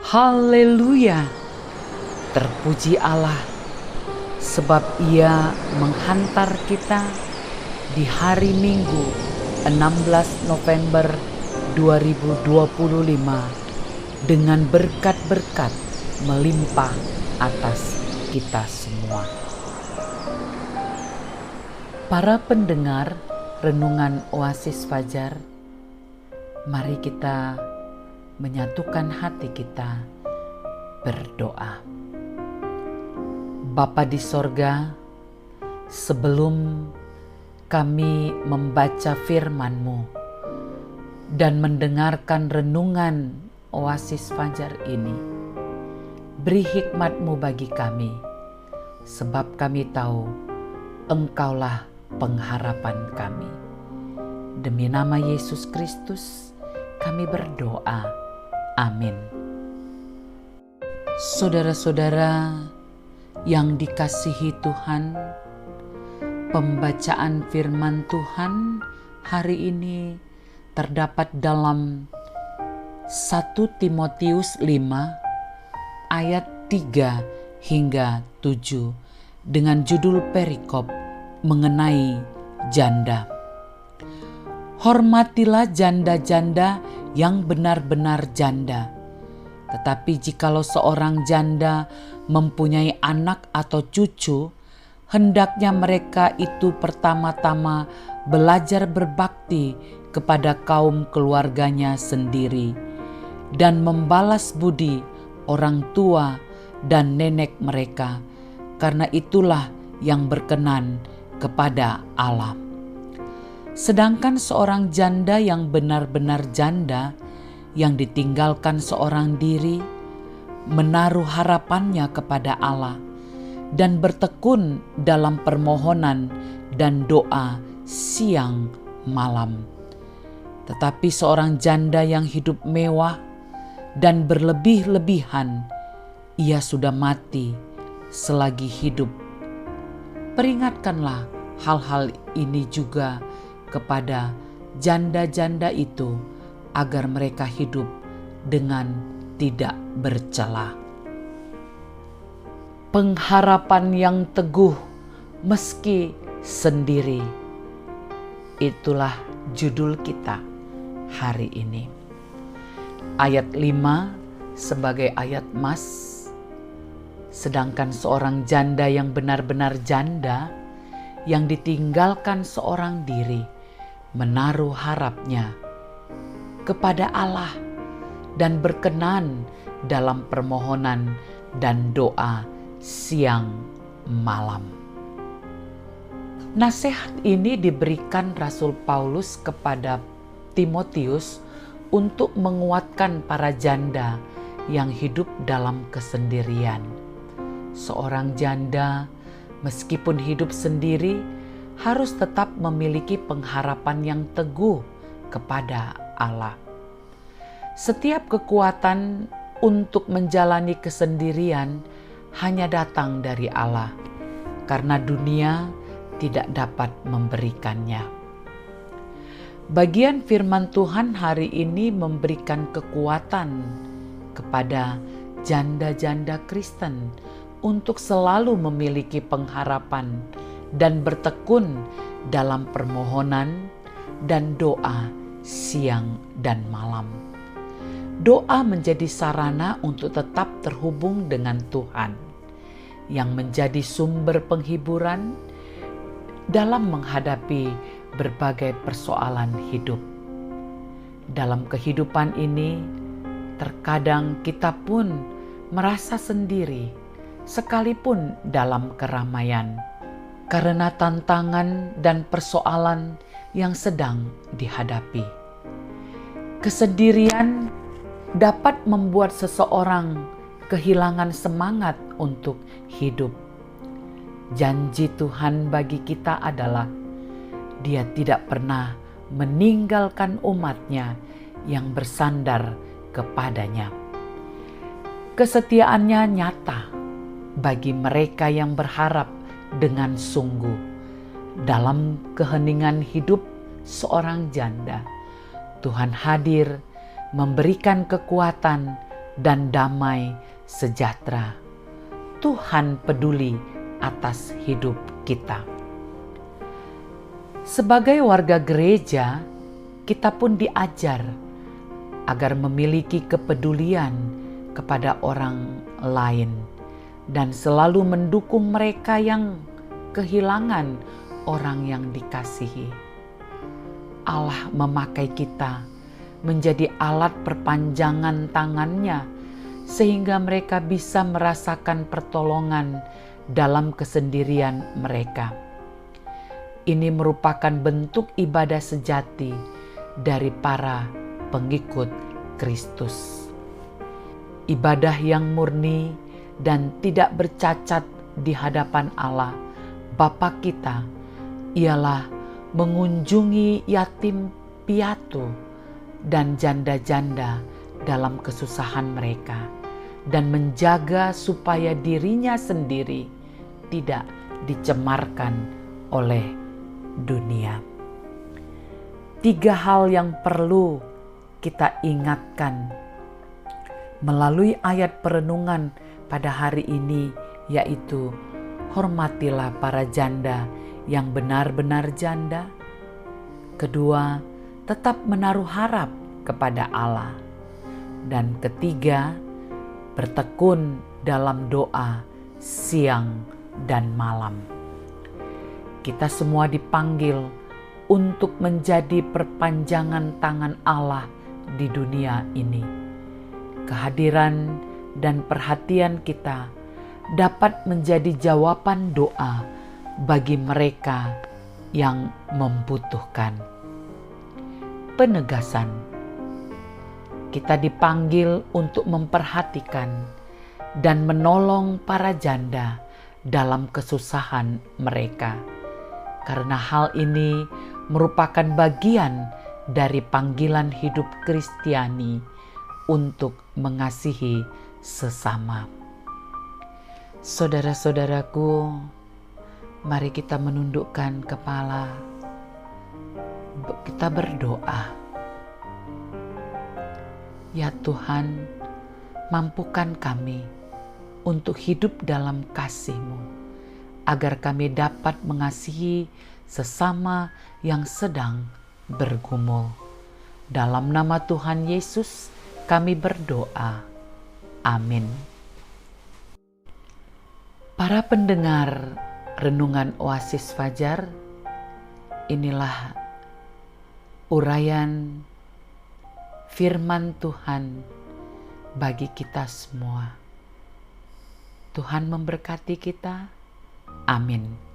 Haleluya! Terpuji Allah, sebab Ia menghantar kita di hari Minggu 16 November 2025 dengan berkat-berkat melimpah atas kita semua. Para pendengar Renungan Oasis Fajar, mari kita menyatukan hati kita berdoa. Bapa di sorga, sebelum kami membaca firman-Mu dan mendengarkan renungan Oasis Fajar ini, beri hikmat-Mu bagi kami, sebab kami tahu Engkaulah pengharapan kami. Demi nama Yesus Kristus kami berdoa. Amin. Saudara-saudara yang dikasihi Tuhan, pembacaan firman Tuhan hari ini terdapat dalam 1 Timotius 5 ayat 3 hingga 7 dengan judul perikop mengenai janda. Hormatilah janda-janda yang benar-benar janda. Tetapi jikalau seorang janda mempunyai anak atau cucu, hendaknya mereka itu pertama-tama belajar berbakti kepada kaum keluarganya sendiri dan membalas budi orang tua dan nenek mereka, karena itulah yang berkenan kepada Allah. Sedangkan seorang janda yang benar-benar janda, yang ditinggalkan seorang diri, menaruh harapannya kepada Allah dan bertekun dalam permohonan dan doa siang malam. Tetapi seorang janda yang hidup mewah dan berlebih-lebihan, ia sudah mati selagi hidup. Peringatkanlah hal-hal ini juga kepada janda-janda itu, agar mereka hidup dengan tidak bercela. Pengharapan yang teguh meski sendiri, itulah judul kita hari ini. Ayat 5 sebagai ayat mas, sedangkan seorang janda yang benar-benar janda, yang ditinggalkan seorang diri, menaruh harapnya kepada Allah dan berkenan dalam permohonan dan doa siang malam. Nasihat ini diberikan Rasul Paulus kepada Timotius untuk menguatkan para janda yang hidup dalam kesendirian. Seorang janda meskipun hidup sendiri harus tetap memiliki pengharapan yang teguh kepada Allah. Setiap kekuatan untuk menjalani kesendirian hanya datang dari Allah, karena dunia tidak dapat memberikannya. Bagian firman Tuhan hari ini memberikan kekuatan kepada janda-janda Kristen untuk selalu memiliki pengharapan dan bertekun dalam permohonan dan doa siang dan malam. Doa menjadi sarana untuk tetap terhubung dengan Tuhan, yang menjadi sumber penghiburan dalam menghadapi berbagai persoalan hidup. Dalam kehidupan ini, terkadang kita pun merasa sendiri, sekalipun dalam keramaian, karena tantangan dan persoalan yang sedang dihadapi. Kesendirian dapat membuat seseorang kehilangan semangat untuk hidup. Janji Tuhan bagi kita adalah Dia tidak pernah meninggalkan umat-Nya yang bersandar kepadanya. Kesetiaannya nyata bagi mereka yang berharap dengan sungguh dalam keheningan hidup seorang janda. Tuhan hadir memberikan kekuatan dan damai sejahtera. Tuhan peduli atas hidup kita. Sebagai warga gereja, kita pun diajar agar memiliki kepedulian kepada orang lain dan selalu mendukung mereka yang kehilangan orang yang dikasihi. Allah memakai kita menjadi alat perpanjangan tangannya sehingga mereka bisa merasakan pertolongan dalam kesendirian mereka. Ini merupakan bentuk ibadah sejati dari para pengikut Kristus. Ibadah yang murni dan tidak bercacat di hadapan Allah Bapa kita ialah mengunjungi yatim piatu dan janda-janda dalam kesusahan mereka dan menjaga supaya dirinya sendiri tidak dicemarkan oleh dunia. 3 hal yang perlu kita ingatkan melalui ayat perenungan pada hari ini, yaitu hormatilah para janda yang benar-benar janda. Kedua, tetap menaruh harap kepada Allah. Dan ketiga, bertekun dalam doa siang dan malam. Kita semua dipanggil untuk menjadi perpanjangan tangan Allah di dunia ini. Kehadiran dan perhatian kita dapat menjadi jawaban doa bagi mereka yang membutuhkan. Penegasan. Kita dipanggil untuk memperhatikan dan menolong para janda dalam kesusahan mereka. Karena hal ini merupakan bagian dari panggilan hidup Kristiani untuk mengasihi sesama. Saudara-saudaraku, mari kita menundukkan kepala. Kita berdoa. Ya Tuhan, mampukan kami untuk hidup dalam kasih-Mu, agar kami dapat mengasihi sesama yang sedang bergumul. Dalam nama Tuhan Yesus kami berdoa. Amin. Para pendengar Renungan Oasis Fajar, inilah uraian firman Tuhan bagi kita semua. Tuhan memberkati kita. Amin.